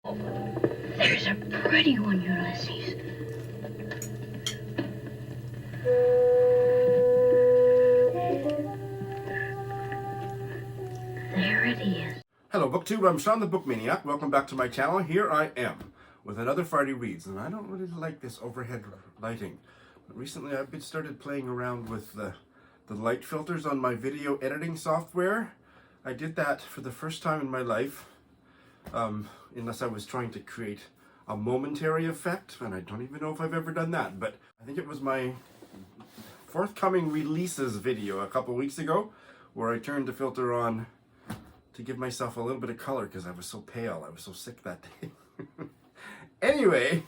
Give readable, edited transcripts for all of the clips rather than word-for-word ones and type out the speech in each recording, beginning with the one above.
There's a pretty one, Ulysses. There it is. Hello BookTube, I'm Sean the Book Maniac. Welcome back to my channel. Here I am with another Friday Reads, and I don't really like this overhead lighting. But recently I've been started playing around with the light filters on my video editing software. I did that for the first time in my life, unless I was trying to create a momentary effect, and I don't even know if I've ever done that, but I think it was my forthcoming releases video a couple weeks ago where I turned the filter on to give myself a little bit of color because I was so pale. I was so sick that day. Anyway,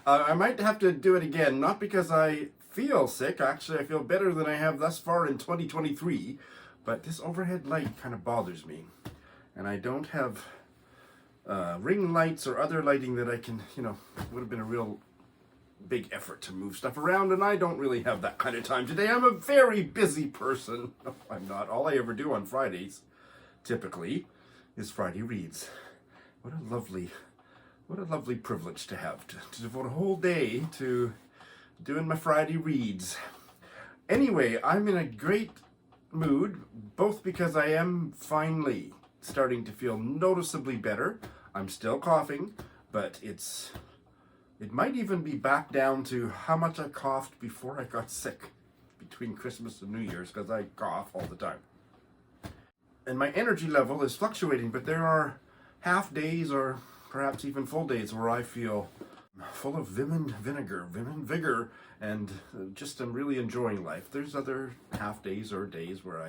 I might have to do it again, not because I feel sick. Actually, I feel better than I have thus far in 2023, but this overhead light kind of bothers me. And I don't have ring lights or other lighting that I can, would have been a real big effort to move stuff around, and I don't really have that kind of time today. I'm a very busy person. No, I'm not. All I ever do on Fridays typically is Friday Reads. What a lovely privilege to have to devote a whole day to doing my Friday Reads. Anyway, I'm in a great mood, both because I am finally starting to feel noticeably better. I'm still coughing, but it might even be back down to how much I coughed before I got sick between Christmas and New Year's, because I cough all the time. And my energy level is fluctuating, but there are half days or perhaps even full days where I feel full of vim and vigor, and just am really enjoying life. There's other half days or days where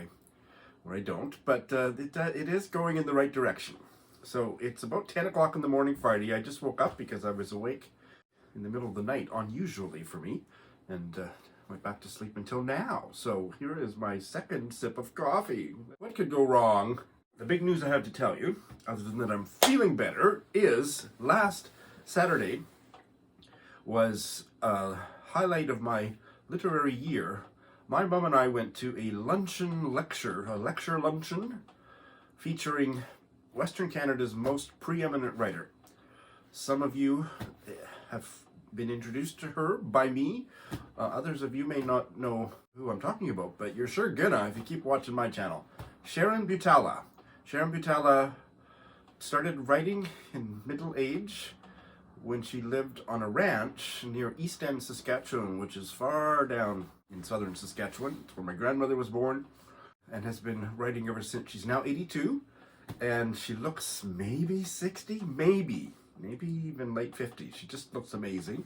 I don't, but it is going in the right direction. So it's about 10 o'clock in the morning Friday. I just woke up because I was awake in the middle of the night, unusually for me, and went back to sleep until now. So here is my second sip of coffee. What could go wrong? The big news I have to tell you, other than that I'm feeling better, is last Saturday was a highlight of my literary year. My mom and I went to a lecture luncheon featuring Western Canada's most preeminent writer. Some of you have been introduced to her by me. Others of you may not know who I'm talking about, but you're sure gonna if you keep watching my channel. Sharon Butala. Sharon Butala started writing in middle age when she lived on a ranch near East End, Saskatchewan, which is far down in southern Saskatchewan. It's where my grandmother was born, and has been writing ever since. She's now 82, and she looks maybe 60, maybe even late 50s. She just looks amazing.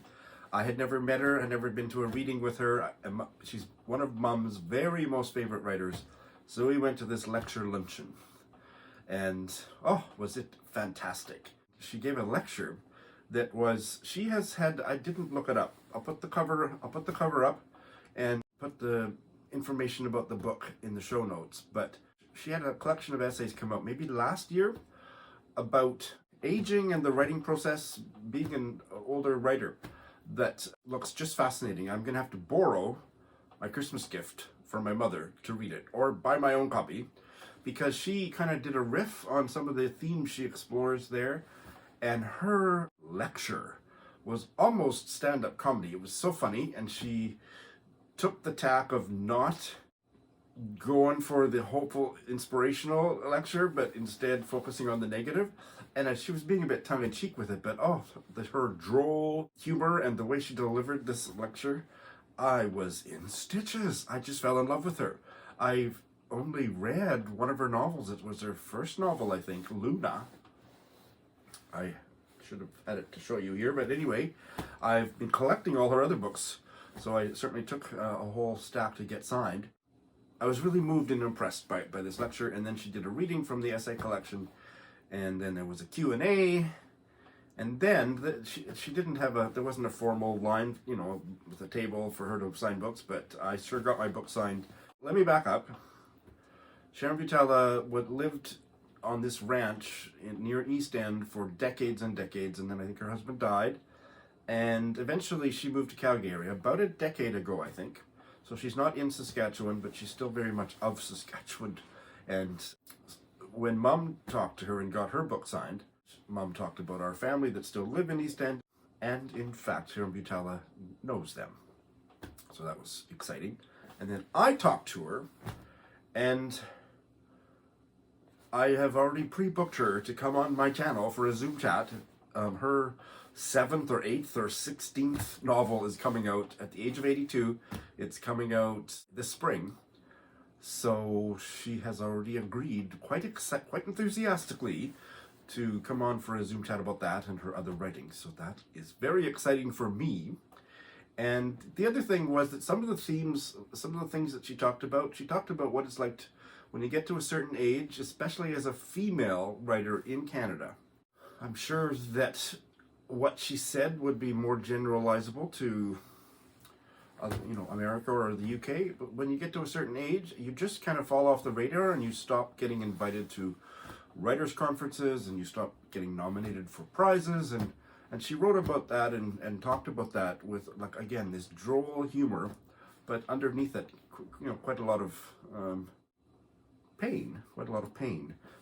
I had never met her. I'd never been to a reading with her. She's one of Mom's very most favorite writers. So we went to this lecture luncheon, and oh, was it fantastic. She gave a lecture that was, she has had, I didn't look it up. I'll put the cover up and put the information about the book in the show notes. But she had a collection of essays come out maybe last year about aging and the writing process, being an older writer, that looks just fascinating. I'm gonna have to borrow my Christmas gift from my mother to read it, or buy my own copy, because she kind of did a riff on some of the themes she explores there, and her lecture was almost stand-up comedy. It was so funny, and she took the tack of not going for the hopeful, inspirational lecture, but instead focusing on the negative. And she was being a bit tongue-in-cheek with it, but her droll humor and the way she delivered this lecture, I was in stitches. I just fell in love with her. I've only read one of her novels. It was her first novel, I think, Luna. I should have had it to show you here, but anyway, I've been collecting all her other books, so I certainly took a whole stack to get signed. I was really moved and impressed by this lecture, and then she did a reading from the essay collection, and then there was a Q&A, and then she didn't have there wasn't a formal line, with a table for her to sign books, but I sure got my book signed. Let me back up. Sharon Butala lived on this ranch near East End for decades and decades, and then I think her husband died, and eventually she moved to Calgary about a decade ago, I think. So she's not in Saskatchewan, but she's still very much of Saskatchewan. And when Mom talked to her and got her book signed, Mom talked about our family that still live in East End, and in fact, Sharon Butala knows them. So that was exciting. And then I talked to her, and I have already pre-booked her to come on my channel for a Zoom chat. Her 7th or 8th or 16th novel is coming out at the age of 82. It's coming out this spring. So she has already agreed quite enthusiastically to come on for a Zoom chat about that and her other writings. So that is very exciting for me. And the other thing was that some of the things that she talked about what it's like when you get to a certain age, especially as a female writer in Canada. I'm sure that what she said would be more generalizable to America or the UK, but when you get to a certain age, you just kind of fall off the radar and you stop getting invited to writers' conferences and you stop getting nominated for prizes, and she wrote about that and talked about that with, like, again, this droll humor, but underneath it, quite a lot of pain.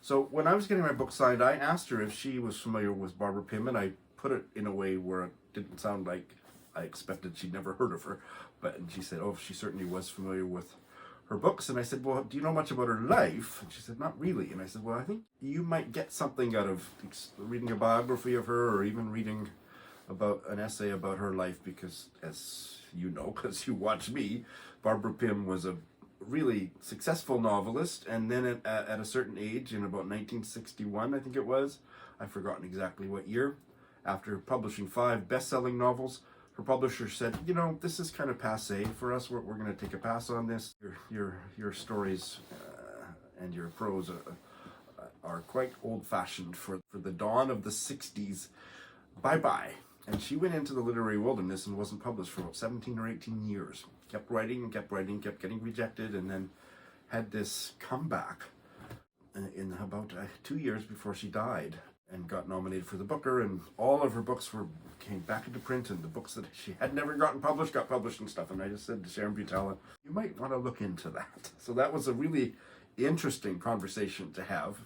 So when I was getting my book signed, I asked her if she was familiar with Barbara Pym, and I put it in a way where it didn't sound like I expected she'd never heard of her, and she said, oh, she certainly was familiar with her books. And I said, well, do you know much about her life? And she said, not really. And I said, well, I think you might get something out of reading a biography of her, or even reading about an essay about her life, because, as you know, because you watch me, Barbara Pym was a really successful novelist, and then at a certain age, in about 1961, I think it was, I've forgotten exactly what year, after publishing 5 best-selling novels, her publisher said, this is kind of passé for us. We're going to take a pass on this. Your stories and your prose are quite old-fashioned for the dawn of the 60s. Bye-bye. And she went into the literary wilderness and wasn't published for about 17 or 18 years. Kept writing, kept getting rejected, and then had this comeback in about 2 years before she died, and got nominated for the Booker, and all of her books came back into print, and the books that she had never gotten published got published and stuff. And I just said to Sharon Butala, you might want to look into that. So that was a really interesting conversation to have.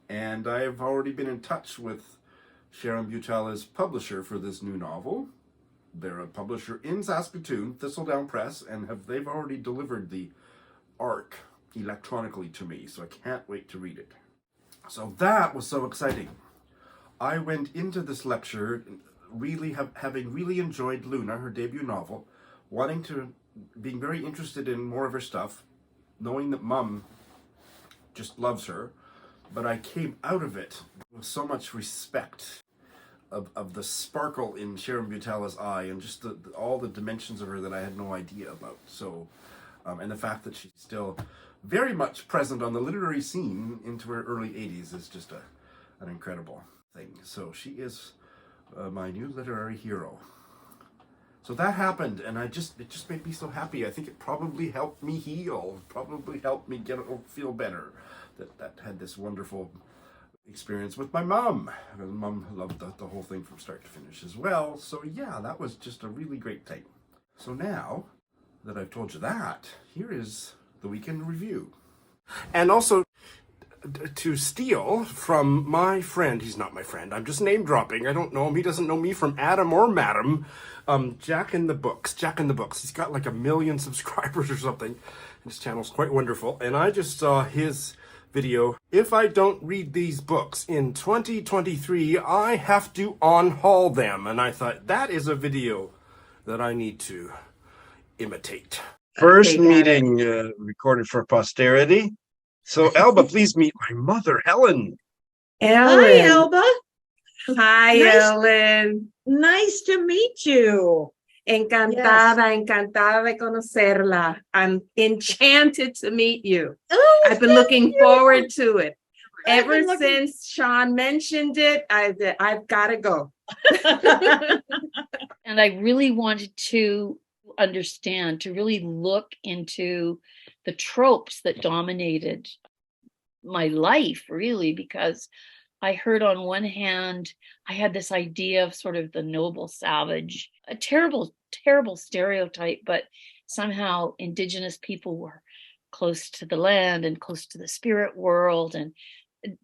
And I've already been in touch with Sharon Butala's publisher for this new novel. They're a publisher in Saskatoon, Thistledown Press, and they've already delivered the ARC electronically to me, so I can't wait to read it. So that was so exciting. I went into this lecture having really enjoyed Luna, her debut novel, being very interested in more of her stuff, knowing that Mum just loves her, but I came out of it with so much respect of the sparkle in Sharon Butala's eye, and just all the dimensions of her that I had no idea about. So, and the fact that she's still very much present on the literary scene into her early 80s is just an incredible thing. So she is my new literary hero. So that happened, and it just made me so happy. I think it probably helped me heal, probably helped me feel better, that had this wonderful experience with my mom. Mom loved the whole thing from start to finish as well. So yeah, that was just a really great thing. So now that I've told you that, here is the weekend review. And also, to steal from my friend, he's not my friend, I'm just name dropping, I don't know him, he doesn't know me from Adam or Madam, Jack in the Books. He's got like 1 million subscribers or something. His channel's quite wonderful, and I just saw his video, if I don't read these books in 2023, I have to on-haul them, and I thought, that is a video that I need to imitate. First meeting recorded for posterity. So, Elba, please meet my mother, Ellen. Hi, Elba. Hi, Ellen. Nice to meet you. Encantada de conocerla. I'm enchanted to meet you. Oh, I've been looking you. forward to it. I've Ever been looking- since Sean mentioned it, I've got to go. And I really wanted to understand, to really look into the tropes that dominated my life, really, because I heard on one hand, I had this idea of sort of the noble savage, a terrible, terrible stereotype, but somehow Indigenous people were close to the land and close to the spirit world. And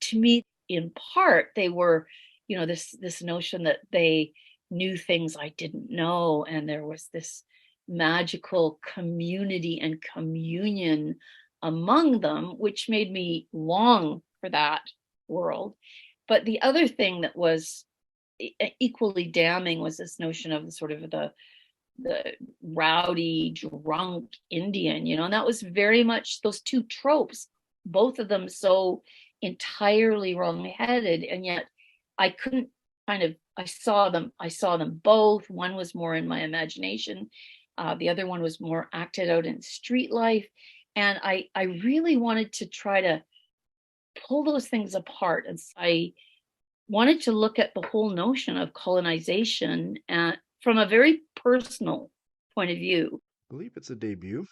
to me, in part, they were, this notion that they knew things I didn't know. And there was this magical community and communion among them, which made me long for that world. But the other thing that was equally damning was this notion of the rowdy, drunk Indian, and that was very much those two tropes, both of them so entirely wrong-headed, and yet I couldn't I saw them both. One was more in my imagination, the other one was more acted out in street life, and I really wanted to try to pull those things apart, and I wanted to look at the whole notion of colonization from a very personal point of view. I believe it's a debut.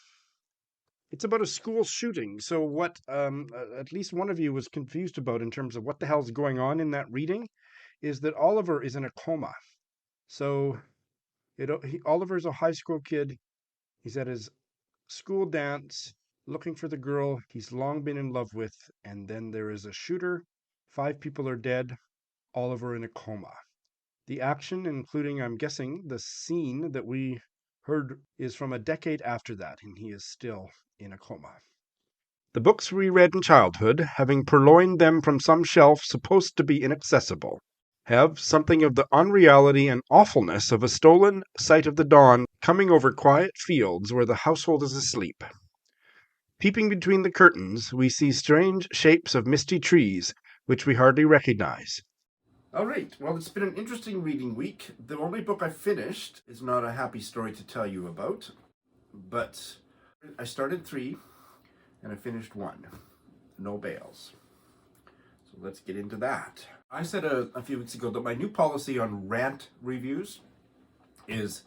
It's about a school shooting. So what at least one of you was confused about in terms of what the hell's going on in that reading is that Oliver is in a coma. So Oliver's a high school kid. He's at his school dance looking for the girl he's long been in love with, and then there is a shooter. 5 people are dead. Oliver in a coma. The action, including, I'm guessing, the scene that we heard, is from a decade after that, and he is still in a coma. The books we read in childhood, having purloined them from some shelf supposed to be inaccessible, have something of the unreality and awfulness of a stolen sight of the dawn coming over quiet fields where the household is asleep. Peeping between the curtains, we see strange shapes of misty trees, which we hardly recognize. All right, well, it's been an interesting reading week. The only book I finished is not a happy story to tell you about, but I started 3 and I finished 1. No bails. So let's get into that. I said a few weeks ago that my new policy on rant reviews is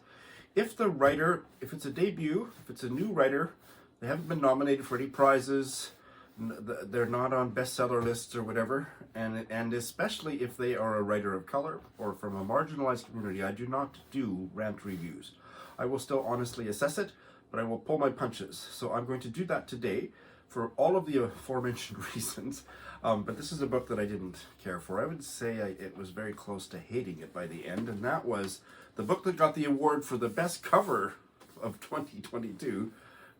if it's a debut, if it's a new writer, they haven't been nominated for any prizes, they're not on bestseller lists or whatever, and especially if they are a writer of color or from a marginalized community, I do not do rant reviews. I will still honestly assess it, but I will pull my punches. So I'm going to do that today for all of the aforementioned reasons. But this is a book that I didn't care for. I would say it was very close to hating it by the end, and that was the book that got the award for the best cover of 2022,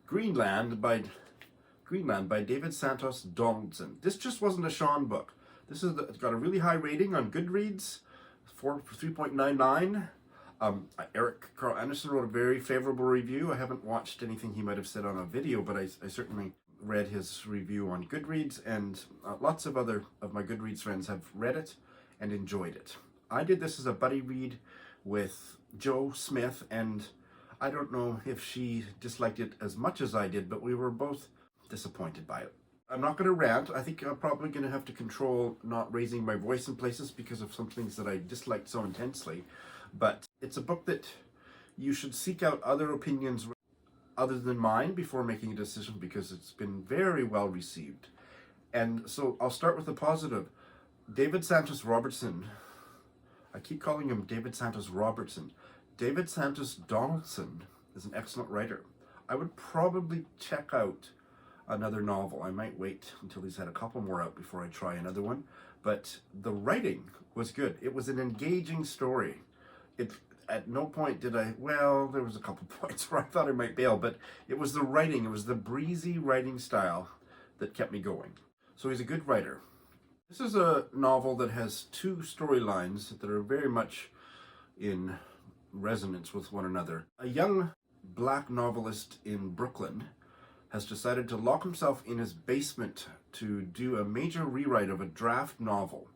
Greenland by David Santos Donaldson. This just wasn't a Sean book. It's got a really high rating on Goodreads, 3.99. Eric Carl Anderson wrote a very favorable review. I haven't watched anything he might have said on a video, but I certainly read his review on Goodreads, and lots of other of my Goodreads friends have read it and enjoyed it. I did this as a buddy read with Jo Smith, and I don't know if she disliked it as much as I did, but we were both disappointed by it. I'm not going to rant. I think I'm probably going to have to control not raising my voice in places because of some things that I disliked so intensely. But it's a book that you should seek out other opinions other than mine before making a decision, because it's been very well received. And so I'll start with the positive. David Santos Robertson. I keep calling him David Santos Robertson. David Santos Donaldson is an excellent writer. I would probably check out another novel. I might wait until he's had a couple more out before I try another one. But the writing was good. It was an engaging story. At no point did there was a couple points where I thought I might bail, but it was the writing, it was the breezy writing style that kept me going. So he's a good writer. This is a novel that has 2 storylines that are very much in resonance with one another. A young black novelist in Brooklyn has decided to lock himself in his basement to do a major rewrite of a draft novel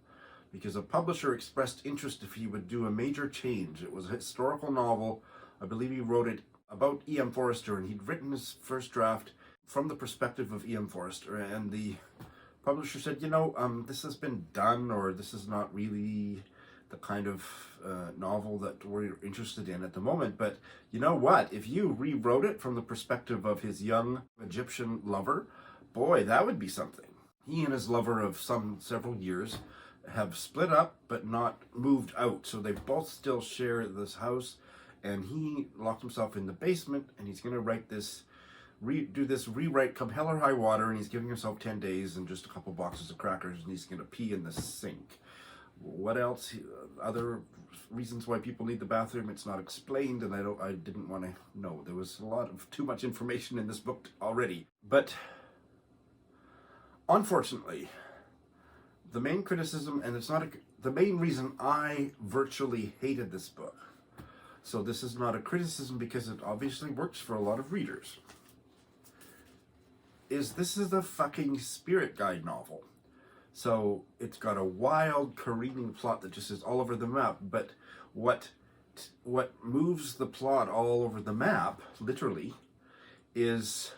because a publisher expressed interest if he would do a major change. It was a historical novel. I believe he wrote it about E.M. Forster, and he'd written his first draft from the perspective of E.M. Forster, and the publisher said, this has been done, or this is not really the kind of novel that we're interested in at the moment. But you know what? If you rewrote it from the perspective of his young Egyptian lover, boy, that would be something. He and his lover of several years have split up but not moved out. So they both still share this house, and he locked himself in the basement, and he's going to write this do this rewrite come hell or high water, and he's giving himself 10 days and just a couple boxes of crackers, and he's going to pee in the sink. What else? Other reasons why people need the bathroom, it's not explained, and I didn't want to know. There was a lot of too much information in this book already. But unfortunately, the main criticism, and it's not the main reason I virtually hated this book, so this is not a criticism because it obviously works for a lot of readers, is this is a fucking spirit guide novel. So it's got a wild careening plot that just is all over the map, but what moves the plot all over the map, literally, is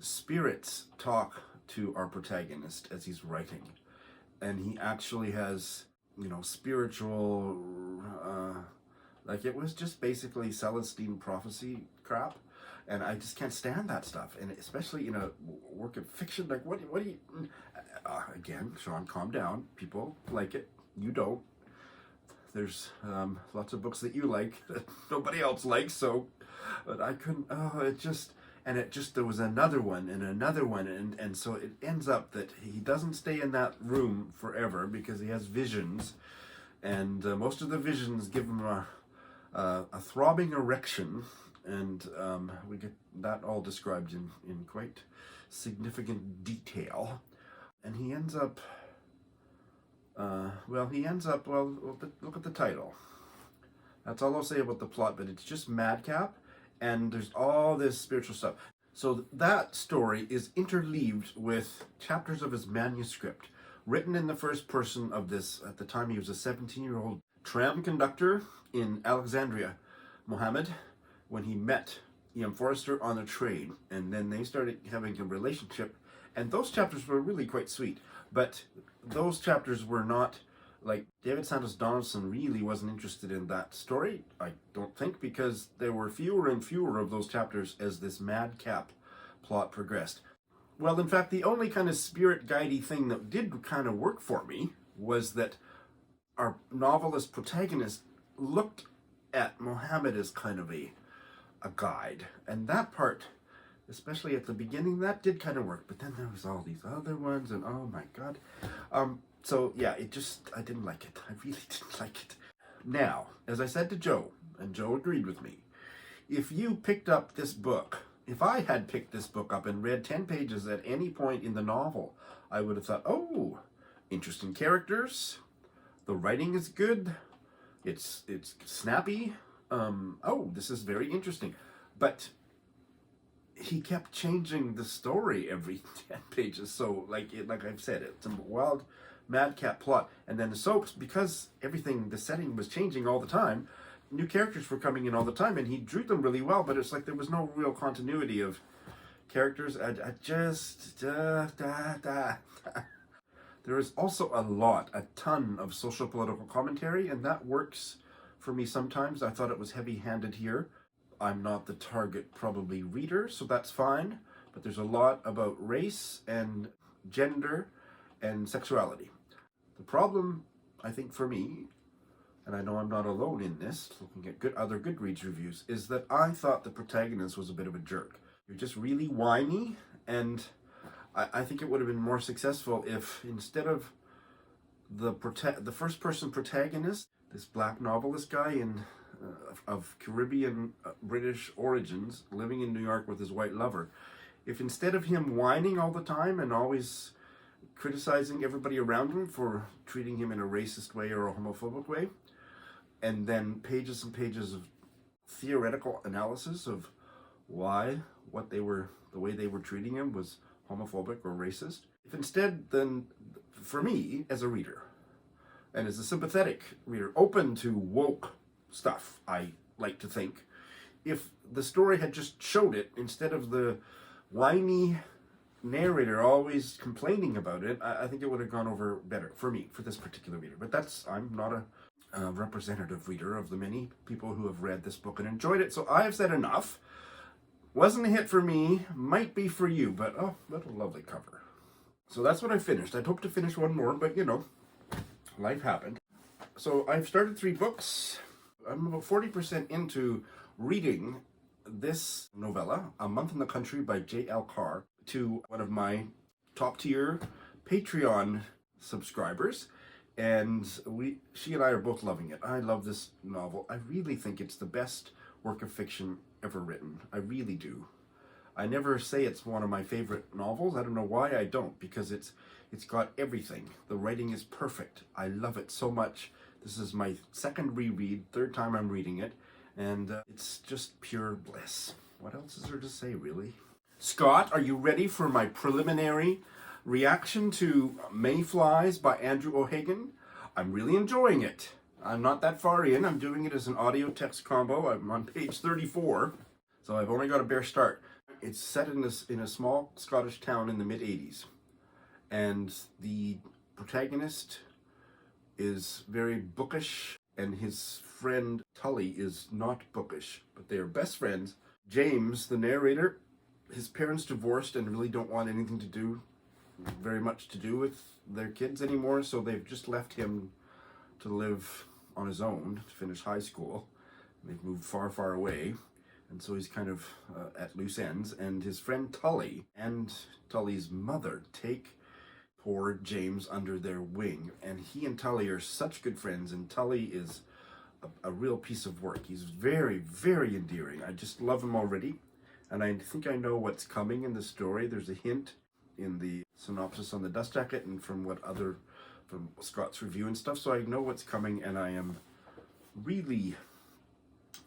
spirits talk to our protagonist as he's writing. And he actually has, spiritual, like it was just basically Celestine prophecy crap. And I just can't stand that stuff. And especially in a work of fiction, like what do you, again, Sean, calm down. People like it. You don't. There's lots of books that you like that nobody else likes. So, but I couldn't, there was another one and another one. And so it ends up that he doesn't stay in that room forever because he has visions. And most of the visions give him a throbbing erection. And we get that all described in quite significant detail. And he ends up, look at the title. That's all I'll say about the plot, but it's just madcap, and there's all this spiritual stuff. So that story is interleaved with chapters of his manuscript, written in the first person of this, at the time he was a 17-year-old tram conductor in Alexandria, Mohammed, when he met Ian Forrester on a train, and then they started having a relationship, and those chapters were really quite sweet, but those chapters were not, like, David Santos Donaldson really wasn't interested in that story, I don't think, because there were fewer and fewer of those chapters as this madcap plot progressed. Well, in fact, the only kind of spirit guidey thing that did kind of work for me was that our novelist protagonist looked at Mohammed as kind of a guide, and that part, especially at the beginning, that did kind of work, but then there was all these other ones, and oh my god. So yeah, I didn't like it. I really didn't like it. Now, as I said to Joe, and Joe agreed with me, if you picked up this book, if I had picked this book up and read 10 pages at any point in the novel, I would have thought, oh, interesting characters, the writing is good, it's snappy, oh, this is very interesting. But he kept changing the story every 10 pages. So, like I've said, it's a wild, madcap plot. And then the soaps, because the setting was changing all the time, new characters were coming in all the time, and he drew them really well, but it's like there was no real continuity of characters. There is also a ton of social political commentary, and that works for me sometimes. I thought it was heavy-handed here. I'm not the target probably reader, so that's fine, but there's a lot about race and gender and sexuality. The problem, I think for me, and I know I'm not alone in this, looking at other Goodreads reviews, is that I thought the protagonist was a bit of a jerk. You're just really whiny, and I think it would have been more successful if instead of the first person protagonist, this black novelist guy of Caribbean British origins living in New York with his white lover, if instead of him whining all the time and always criticizing everybody around him for treating him in a racist way or a homophobic way, and then pages and pages of theoretical analysis of the way they were treating him was homophobic or racist, if instead, then for me as a reader and as a sympathetic reader open to woke stuff, I like to think, if the story had just showed it instead of the whiny narrator always complaining about it, I think it would have gone over better for me, for this particular reader. But I'm not a representative reader of the many people who have read this book and enjoyed it, so I have said enough. Wasn't a hit for me, might be for you, but oh, what a lovely cover. So that's what I finished. I'd hoped to finish one more, but life happened. So I've started 3 books. I'm about 40% into reading this novella, A Month in the Country by J.L. Carr, to one of my top tier Patreon subscribers. And she and I are both loving it. I love this novel. I really think it's the best work of fiction ever written. I really do. I never say it's one of my favorite novels. I don't know why I don't, because it's got everything. The writing is perfect. I love it so much. This is my second reread, third time I'm reading it, and it's just pure bliss. What else is there to say, really? Scott, are you ready for my preliminary reaction to Mayflies by Andrew O'Hagan? I'm really enjoying it. I'm not that far in. I'm doing it as an audio text combo. I'm on page 34, so I've only got a bare start. It's set in a small Scottish town in the mid-80s, and the protagonist is very bookish, and his friend Tully is not bookish, but they are best friends. James, the narrator, his parents divorced and really don't want anything to do, very much to do with their kids anymore, so they've just left him to live on his own to finish high school. They've moved far, far away. And so he's kind of at loose ends. And his friend Tully and Tully's mother take poor James under their wing. And he and Tully are such good friends. And Tully is a real piece of work. He's very, very endearing. I just love him already. And I think I know what's coming in the story. There's a hint in the synopsis on the dust jacket and from Scott's review and stuff. So I know what's coming, and I am really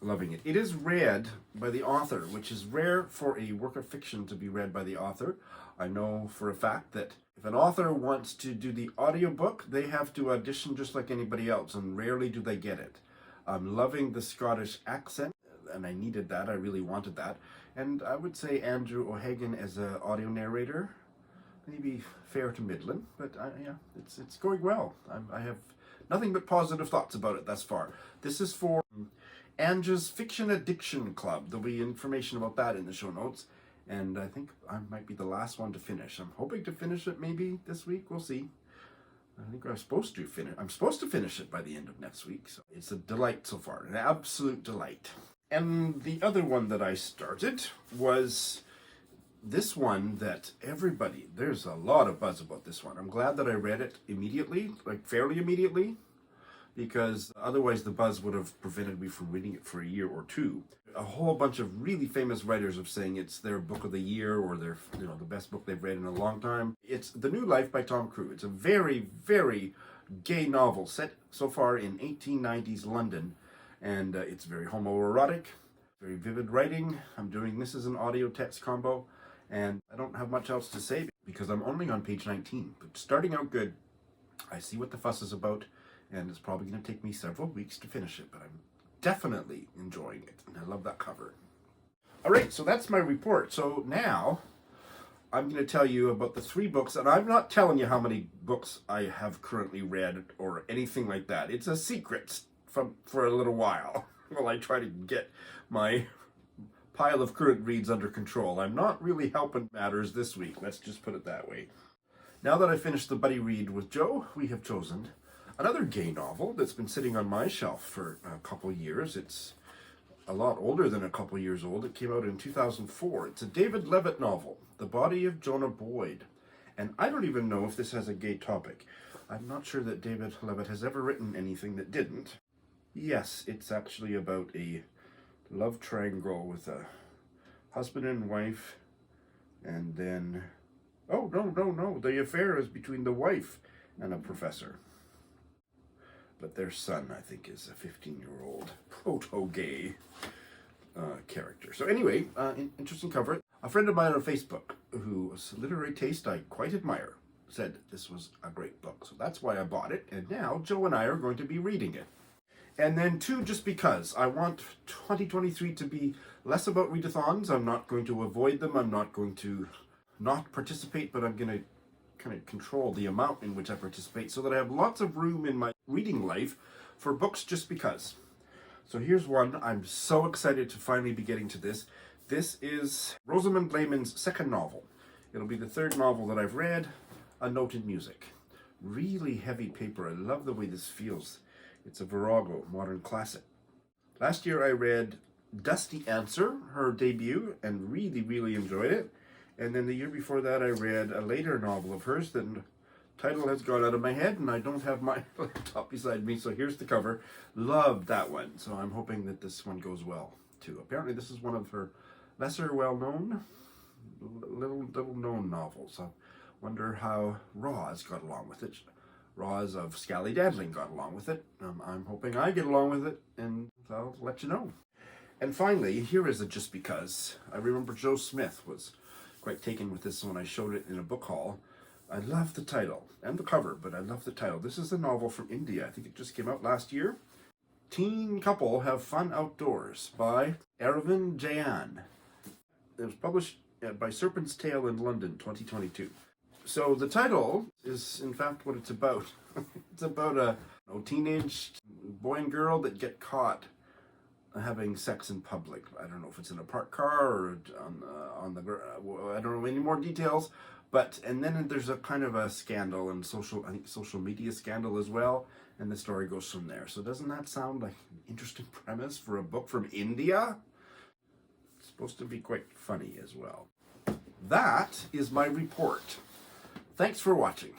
loving it. It is read by the author, which is rare for a work of fiction to be read by the author. I know for a fact that if an author wants to do the audiobook, they have to audition just like anybody else, and rarely do they get it. I'm loving the Scottish accent, and I needed that. I really wanted that. And I would say Andrew O'Hagan as an audio narrator, maybe fair to middling, but yeah, it's going well. I have nothing but positive thoughts about it thus far. This is for Ange's Fiction Addiction Club. There'll be information about that in the show notes, and I think I might be the last one to finish. I'm hoping to finish it maybe this week. We'll see. I think I'm supposed to finish it by the end of next week, so it's a delight so far, an absolute delight. And the other one that I started was this one that there's a lot of buzz about this one. I'm glad that I read it immediately, like fairly immediately, because otherwise the buzz would have prevented me from reading it for a year or two. A whole bunch of really famous writers are saying it's their book of the year, or their, the best book they've read in a long time. It's The New Life by Tom Crewe. It's a very, very gay novel set so far in 1890s London, and it's very homoerotic, very vivid writing. I'm doing this as an audio text combo, and I don't have much else to say because I'm only on page 19, but starting out good. I see what the fuss is about, and it's probably going to take me several weeks to finish it, but I'm definitely enjoying it, and I love that cover. All right, so that's my report. So now I'm going to tell you about the 3 books, and I'm not telling you how many books I have currently read or anything like that. It's a secret for a little while while I try to get my pile of current reads under control. I'm not really helping matters this week, let's just put it that way. Now that I finished the buddy read with Joe, we have chosen another gay novel that's been sitting on my shelf for a couple years. It's a lot older than a couple years old. It came out in 2004. It's a David Leavitt novel, The Body of Jonah Boyd. And I don't even know if this has a gay topic. I'm not sure that David Leavitt has ever written anything that didn't. Yes, it's actually about a love triangle with a husband and wife, and then... Oh, no. The affair is between the wife and a professor. But their son, I think, is a 15-year-old proto-gay character. So anyway, interesting cover. A friend of mine on Facebook, whose literary taste I quite admire, said this was a great book. So that's why I bought it, and now Joe and I are going to be reading it. And then 2, just because. I want 2023 to be less about readathons. I'm not going to avoid them. I'm not going to not participate, but I'm going to kind of control the amount in which I participate so that I have lots of room in my reading life for books just because. So here's one. I'm so excited to finally be getting to this. This is Rosamond Lehmann's second novel. It'll be the 3rd novel that I've read, A Note in Music. Really heavy paper. I love the way this feels. It's a Virago, modern classic. Last year I read Dusty Answer, her debut, and really, really enjoyed it. And then the year before that, I read a later novel of hers. The title has gone out of my head, and I don't have my laptop beside me, so here's the cover. Loved that one, so I'm hoping that this one goes well, too. Apparently, this is one of her lesser well-known, little-known novels. I wonder how Roz got along with it. Roz of Scallydadling got along with it. I'm hoping I get along with it, and I'll let you know. And finally, here is a just because. I remember Joe Smith was quite taken with this when I showed it in a book haul. I love the title and the cover, but I love the title. This is a novel from India. I think it just came out last year. Teen Couple Have Fun Outdoors by Aravind Jayan. It was published by Serpent's Tail in London, 2022. So the title is, in fact, what it's about. It's about a teenage boy and girl that get caught having sex in public. I don't know if it's in a parked car or on the I don't know any more details. But and then there's a kind of a scandal and social media scandal as well, and the story goes from there. So doesn't that sound like an interesting premise for a book from India? It's supposed to be quite funny as well. That is my report. Thanks for watching.